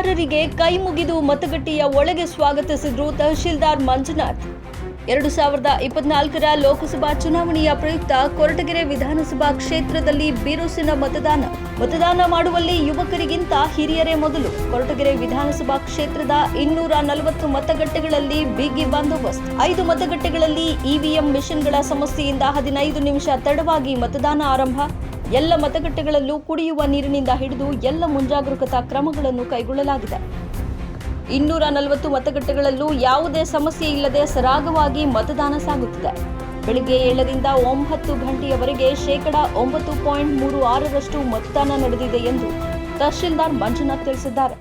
ಮತದಾರರಿಗೆ ಕೈ ಮುಗಿದು ಮತಗಟ್ಟೆಯ ಒಳಗೆ ಸ್ವಾಗತಿಸಿದ್ರು ತಹಶೀಲ್ದಾರ್ ಮಂಜುನಾಥ್. 2024ರ ಲೋಕಸಭಾ ಚುನಾವಣೆಯ ಪ್ರಯುಕ್ತ ಕೊರಟಗೆರೆ ವಿಧಾನಸಭಾ ಕ್ಷೇತ್ರದಲ್ಲಿ ಬಿರುಸಿನ ಮತದಾನ ಮಾಡುವಲ್ಲಿ ಯುವಕರಿಗಿಂತ ಹಿರಿಯರೇ ಮೊದಲು. ಕೊರಟಗೆರೆ ವಿಧಾನಸಭಾ ಕ್ಷೇತ್ರದ 240 ಮತಗಟ್ಟೆಗಳಲ್ಲಿ ಬಿಗಿ ಬಂದೋಬಸ್ತ್. 5 ಮತಗಟ್ಟೆಗಳಲ್ಲಿ ಇವಿಎಂ ಮಿಷನ್ಗಳ ಸಮಸ್ಯೆಯಿಂದ 15 ನಿಮಿಷ ತಡವಾಗಿ ಮತದಾನ ಆರಂಭ. ಎಲ್ಲ ಮತಗಟ್ಟೆಗಳಲ್ಲೂ ಕುಡಿಯುವ ನೀರಿನಿಂದ ಹಿಡಿದು ಎಲ್ಲ ಮುಂಜಾಗರೂಕತಾ ಕ್ರಮಗಳನ್ನು ಕೈಗೊಳ್ಳಲಾಗಿದೆ. 240 ಮತಗಟ್ಟೆಗಳಲ್ಲೂ ಯಾವುದೇ ಸಮಸ್ಯೆ ಇಲ್ಲದೆ ಸರಾಗವಾಗಿ ಮತದಾನ ಸಾಗುತ್ತಿದೆ. ಬೆಳಗ್ಗೆ 7 ರಿಂದ 9 ಗಂಟೆಯವರೆಗೆ 9.36% ಮತದಾನ ನಡೆದಿದೆ ಎಂದು ತಹಶೀಲ್ದಾರ್ ಮಂಜುನಾಥ್ ತಿಳಿಸಿದ್ದಾರೆ.